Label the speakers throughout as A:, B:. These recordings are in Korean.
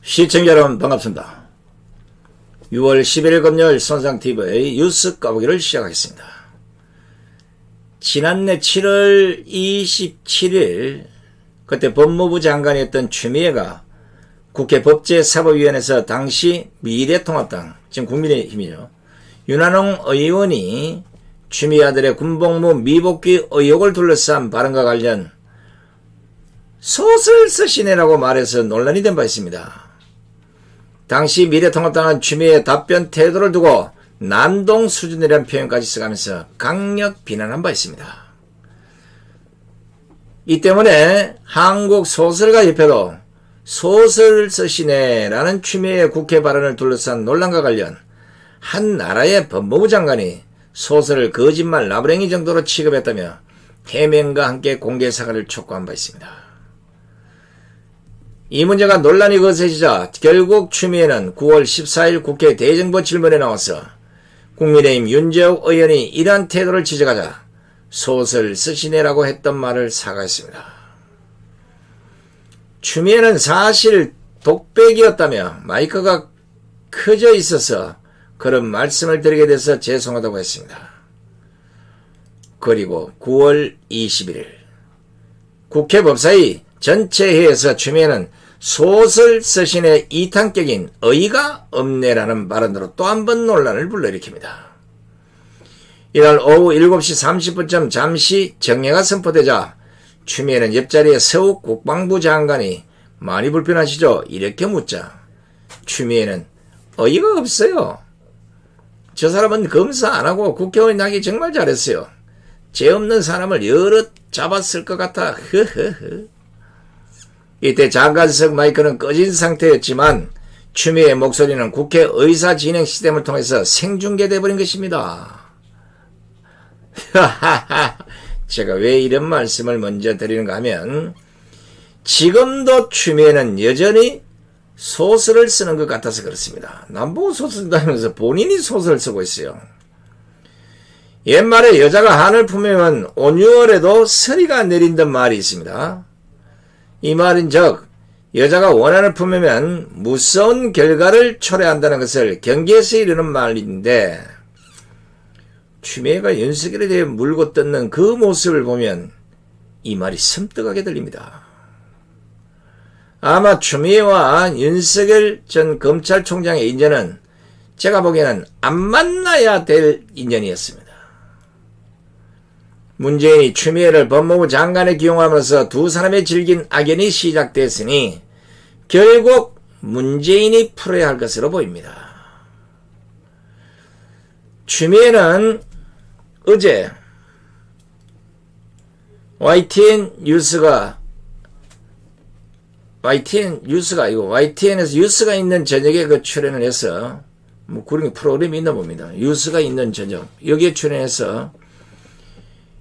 A: 시청자 여러분 반갑습니다. 6월 11일 금요일 선상TV의 뉴스 까보기를 시작하겠습니다. 지난해 7월 27일 그때 법무부 장관이었던 추미애가 국회 법제사법위원회에서 당시 미래통합당, 지금 국민의힘이죠, 윤한홍 의원이 추미애 아들의 군복무 미복귀 의혹을 둘러싼 발언과 관련 소설 쓰시네라고 말해서 논란이 된 바 있습니다. 당시 미래통합당은 추미애의 답변 태도를 두고 난동 수준이라는 표현까지 써가면서 강력 비난한 바 있습니다. 이 때문에 한국소설가협회도 소설 쓰시네라는 추미애의 국회 발언을 둘러싼 논란과 관련 한 나라의 법무부 장관이 소설을 거짓말 나부랭이 정도로 취급했다며 해명과 함께 공개 사과를 촉구한 바 있습니다. 이 문제가 논란이 거세지자 결국 추미애는 9월 14일 국회 대정부 질문에 나와서 국민의힘 윤재욱 의원이 이러한 태도를 지적하자 소설 쓰시네라고 했던 말을 사과했습니다. 추미애는 사실 독백이었다며 마이크가 커져 있어서 그런 말씀을 드리게 돼서 죄송하다고 했습니다. 그리고 9월 21일 국회 법사위 전체회에서 추미애는 소설 쓰신의 이탄격인 어이가 없네라는 발언으로 또 한 번 논란을 불러일으킵니다. 이날 오후 7시 30분쯤 잠시 정례가 선포되자 추미애는 옆자리에 서욱 국방부 장관이 많이 불편하시죠? 이렇게 묻자 추미애는 어이가 없어요. 저 사람은 검사 안하고 국회의원 하기 정말 잘했어요. 죄 없는 사람을 여럿 잡았을 것 같아. 흐흐흐. 이때 장관석 마이크는 꺼진 상태였지만 추미애의 목소리는 국회 의사 진행 시스템을 통해서 생중계돼 버린 것입니다. 제가 왜 이런 말씀을 먼저 드리는가 하면 지금도 추미애는 여전히 소설을 쓰는 것 같아서 그렇습니다. 남보고 소설 쓴다면서 본인이 소설을 쓰고 있어요. 옛말에 여자가 한을 품으면 온유월에도 서리가 내린다는 말이 있습니다. 이 말인즉 여자가 원한을 품으면 무서운 결과를 초래한다는 것을 경계에서 이르는 말인데 추미애가 윤석열에 대해 물고 뜯는 그 모습을 보면 이 말이 섬뜩하게 들립니다. 아마 추미애와 윤석열 전 검찰총장의 인연은 제가 보기에는 안 만나야 될 인연이었습니다. 문재인이 추미애를 법무부 장관에 기용함으로써 두 사람의 질긴 악연이 시작됐으니 결국 문재인이 풀어야 할 것으로 보입니다. 추미애는 어제 YTN 뉴스가 YTN에서 뉴스가 있는 저녁에 그 출연을 해서 뭐 그런 프로그램이 있나 봅니다. 뉴스가 있는 저녁 여기에 출연해서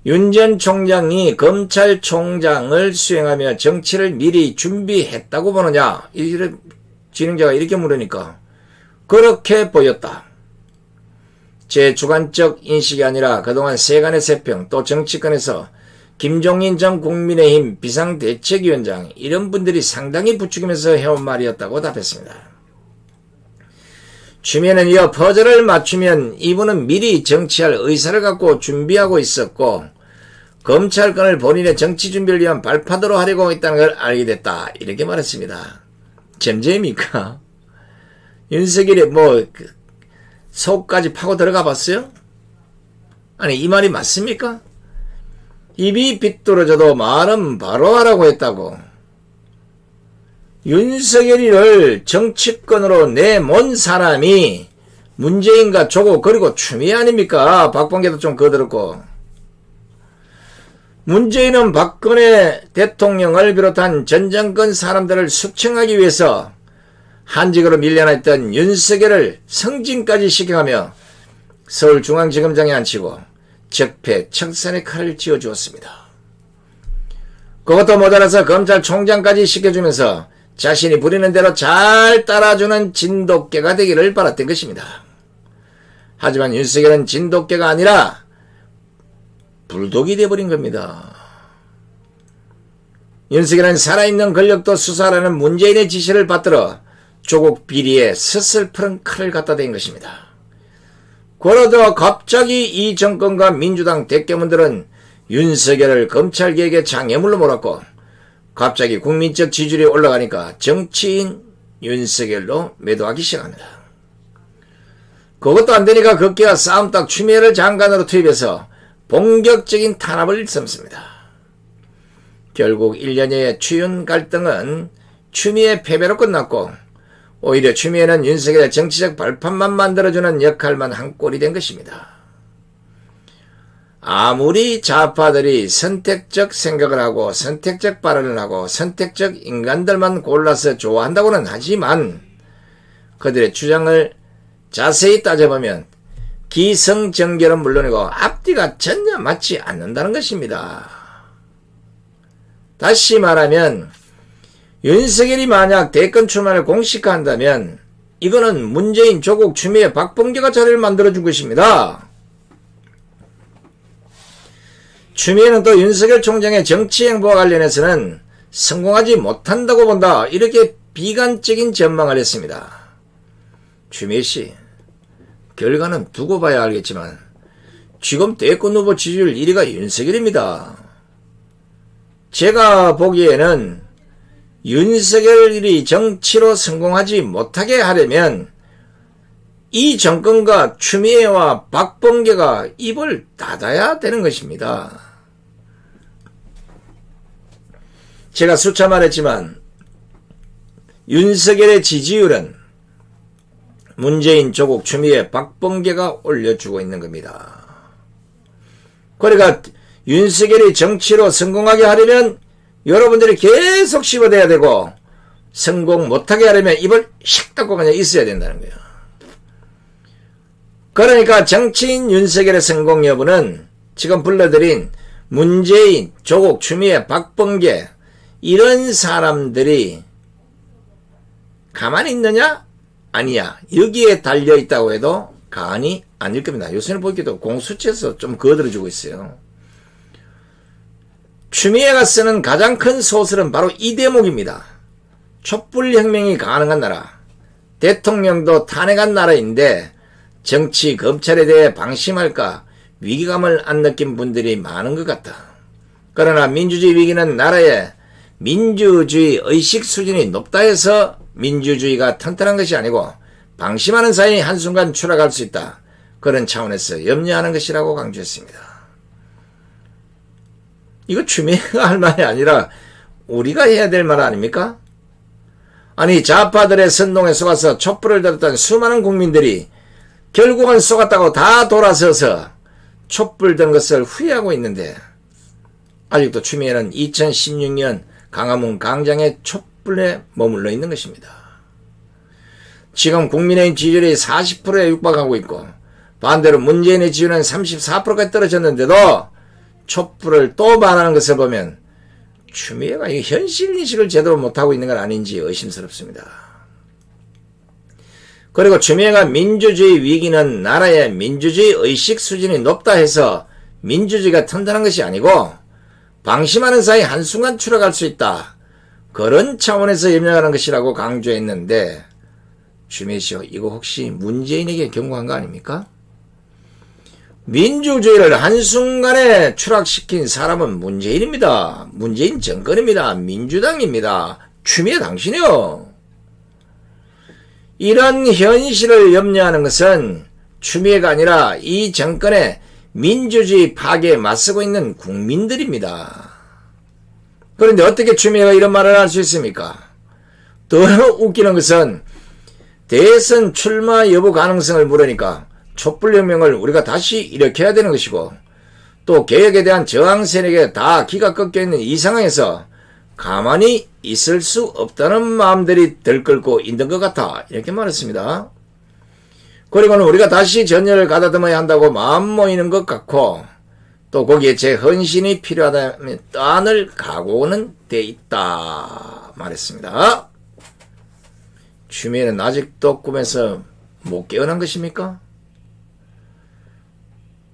A: 윤 전 총장이 검찰총장을 수행하며 정치를 미리 준비했다고 보느냐? 진행자가 이렇게 물으니까 그렇게 보였다. 제 주관적 인식이 아니라 그동안 세간의 세평 또 정치권에서 김종인 전 국민의힘 비상대책위원장 이런 분들이 상당히 부추기면서 해온 말이었다고 답했습니다. 추미애는 이어 퍼즐을 맞추면 이분은 미리 정치할 의사를 갖고 준비하고 있었고 검찰권을 본인의 정치 준비를 위한 발판으로 하려고 했다는 걸 알게 됐다. 이렇게 말했습니다. 잼잼입니까? 윤석열이 속까지 파고 들어가 봤어요? 아니 이 말이 맞습니까? 입이 비뚤어져도 말은 바로 하라고 했다고. 윤석열이를 정치권으로 내몬 사람이 문재인과 조국 그리고 추미애 아닙니까? 박범계도 좀 거들었고. 문재인은 박근혜 대통령을 비롯한 전 정권 사람들을 숙청하기 위해서 한직으로 밀려났던 윤석열을 성진까지 시켜가며 서울중앙지검장에 앉히고 적폐 청산의 칼을 쥐어주었습니다. 그것도 모자라서 검찰총장까지 시켜주면서 자신이 부리는 대로 잘 따라주는 진돗개가 되기를 바랐던 것입니다. 하지만 윤석열은 진돗개가 아니라 불독이 되어버린 겁니다. 윤석열은 살아있는 권력도 수사하라는 문재인의 지시를 받들어 조국 비리에 스슬프른 칼을 갖다 댄 것입니다. 그러다 갑자기 이 정권과 민주당 대표문들은 윤석열을 검찰개혁의 장애물로 몰았고 갑자기 국민적 지지율이 올라가니까 정치인 윤석열로 매도하기 시작합니다. 그것도 안되니까 급기야 싸움딱 추미애를 장관으로 투입해서 본격적인 탄압을 일삼습니다. 결국 1년여의 추윤 갈등은 추미애 패배로 끝났고 오히려 추미애는 윤석열의 정치적 발판만 만들어주는 역할만 한 꼴이 된 것입니다. 아무리 좌파들이 선택적 생각을 하고 선택적 발언을 하고 선택적 인간들만 골라서 좋아한다고는 하지만 그들의 주장을 자세히 따져보면 기성정결은 물론이고 앞뒤가 전혀 맞지 않는다는 것입니다. 다시 말하면 윤석열이 만약 대권 출마를 공식화한다면 이거는 문재인, 조국, 추미애, 박범계가 자리를 만들어준 것입니다. 추미애는 또 윤석열 총장의 정치 행보와 관련해서는 성공하지 못한다고 본다. 이렇게 비관적인 전망을 했습니다. 추미애씨, 결과는 두고 봐야 알겠지만 지금 대권 후보 지지율 1위가 윤석열입니다. 제가 보기에는 윤석열이 정치로 성공하지 못하게 하려면 이 정권과 추미애와 박범계가 입을 닫아야 되는 것입니다. 제가 수차 말했지만 윤석열의 지지율은 문재인, 조국, 추미애, 박범계가 올려주고 있는 겁니다. 그러니까 윤석열이 정치로 성공하게 하려면 여러분들이 계속 씹어대야 되고 성공 못하게 하려면 입을 샥 닫고 그냥 있어야 된다는 거예요. 그러니까 정치인 윤석열의 성공 여부는 지금 불러드린 문재인, 조국, 추미애, 박범계 이런 사람들이 가만히 있느냐? 아니야. 여기에 달려있다고 해도 가만히 아닐 겁니다. 요새는 보기에도 공수처에서 좀 거들어주고 있어요. 추미애가 쓰는 가장 큰 소설은 바로 이 대목입니다. 촛불혁명이 가능한 나라, 대통령도 탄핵한 나라인데 정치, 검찰에 대해 방심할까 위기감을 안 느낀 분들이 많은 것 같다. 그러나 민주주의 위기는 나라의 민주주의 의식 수준이 높다 해서 민주주의가 튼튼한 것이 아니고 방심하는 사이 한순간 추락할 수 있다. 그런 차원에서 염려하는 것이라고 강조했습니다. 이거 추미애가 할 말이 아니라 우리가 해야 될 말 아닙니까? 아니 좌파들의 선동에 속아서 촛불을 들었던 수많은 국민들이 결국은 속았다고 다 돌아서서 촛불 든 것을 후회하고 있는데 아직도 추미애는 2016년 광화문 광장의 촛불에 머물러 있는 것입니다. 지금 국민의힘 지지율이 40%에 육박하고 있고 반대로 문재인의 지지율은 34%까지 떨어졌는데도 촛불을 또 말하는 것을 보면 추미애가 이 현실인식을 제대로 못하고 있는 건 아닌지 의심스럽습니다. 그리고 추미애가 민주주의 위기는 나라의 민주주의 의식 수준이 높다 해서 민주주의가 튼튼한 것이 아니고 방심하는 사이 한순간 추락할 수 있다. 그런 차원에서 염려하는 것이라고 강조했는데 추미애씨 이거 혹시 문재인에게 경고한 거 아닙니까? 민주주의를 한순간에 추락시킨 사람은 문재인입니다. 문재인 정권입니다. 민주당입니다. 추미애 당신이요. 이런 현실을 염려하는 것은 추미애가 아니라 이 정권의 민주주의 파괴에 맞서고 있는 국민들입니다. 그런데 어떻게 추미애가 이런 말을 할 수 있습니까? 더 웃기는 것은 대선 출마 여부 가능성을 물으니까 촛불혁명을 우리가 다시 일으켜야 되는 것이고 또 개혁에 대한 저항 세력에 다 기가 꺾여있는 이 상황에서 가만히 있을 수 없다는 마음들이 들끓고 있는 것 같아 이렇게 말했습니다. 그리고는 우리가 다시 전열을 가다듬어야 한다고 마음 모이는 것 같고 또 거기에 제 헌신이 필요하다면 떠안을 각오는 돼 있다 말했습니다. 추미애는 아직도 꿈에서 못 깨어난 것입니까?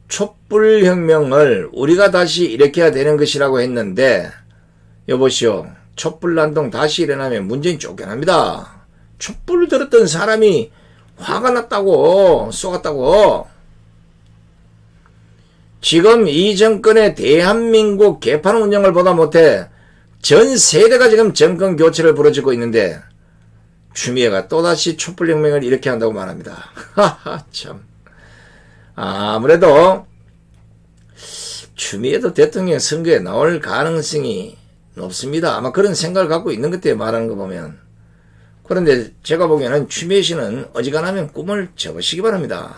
A: 촛불혁명을 우리가 다시 일으켜야 되는 것이라고 했는데 여보시오 촛불난동 다시 일어나면 문재인 쫓겨납니다. 촛불을 들었던 사람이 화가 났다고, 쏘갔다고. 지금 이 정권의 대한민국 개판 운영을 보다 못해 전 세대가 지금 정권 교체를 부르짖고 있는데 추미애가 또다시 촛불혁명을 일으켜 한다고 말합니다. 하하, 참. 아무래도 추미애도 대통령 선거에 나올 가능성이 높습니다. 아마 그런 생각을 갖고 있는 것 때문에 말하는 거 보면. 그런데 제가 보기에는 추미애 씨는 어지간하면 꿈을 접으시기 바랍니다.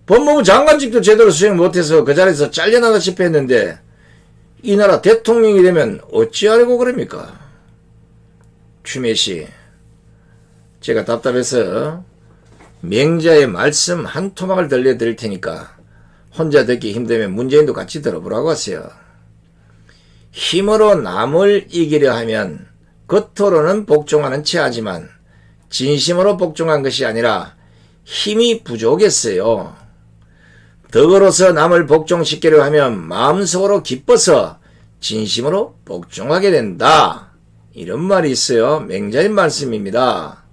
A: 법무부 장관직도 제대로 수행 못해서 그 자리에서 잘려나가다시피 했는데 이 나라 대통령이 되면 어찌하려고 그럽니까? 추미애 씨, 제가 답답해서 맹자의 말씀 한 토막을 들려드릴 테니까 혼자 듣기 힘들면 문재인도 같이 들어보라고 하세요. 힘으로 남을 이기려 하면 겉으로는 복종하는 체 하지만 진심으로 복종한 것이 아니라 힘이 부족했어요. 덕으로서 남을 복종시키려 하면 마음속으로 기뻐서 진심으로 복종하게 된다. 이런 말이 있어요. 맹자의 말씀입니다.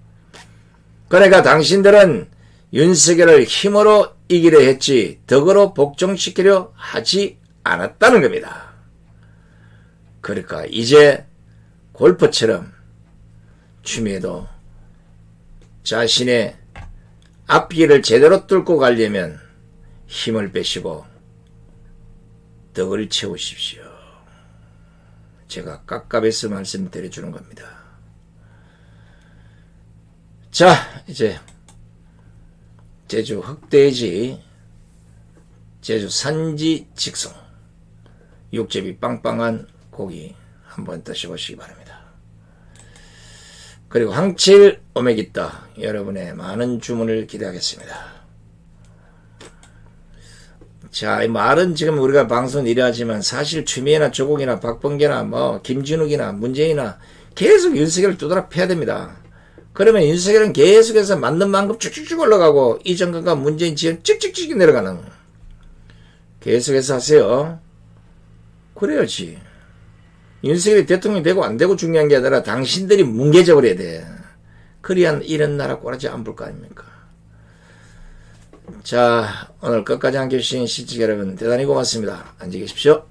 A: 그러니까 당신들은 윤석열을 힘으로 이기려 했지 덕으로 복종시키려 하지 않았다는 겁니다. 그러니까 이제 골프처럼 추미애도 자신의 앞길을 제대로 뚫고 가려면 힘을 빼시고 덕을 채우십시오. 제가 깝깝해서 말씀드려주는 겁니다. 자, 이제 제주 흑돼지, 제주 산지 직송, 육즙이 빵빵한 고기 한번 드셔보시기 바랍니다. 그리고 황칠 오메기떡 여러분의 많은 주문을 기대하겠습니다. 자, 이 말은 지금 우리가 방송 이래 하지만 사실 추미애나 조국이나 박범계나 뭐 김진욱이나 문재인이나 계속 윤석열을 두드러 패야 됩니다. 그러면 윤석열은 계속해서 맞는 만큼 쭉쭉쭉 올라가고 이 정권과 문재인 지연 찍찍찍 내려가는. 계속해서 하세요. 그래야지. 윤석열이 대통령이 되고 안 되고 중요한 게 아니라 당신들이 뭉개져 버려야 돼. 그래야 이런 나라 꼬라지 안 볼 거 아닙니까? 자, 오늘 끝까지 함께 해주신 시청자 여러분 대단히 고맙습니다. 안녕히 계십시오.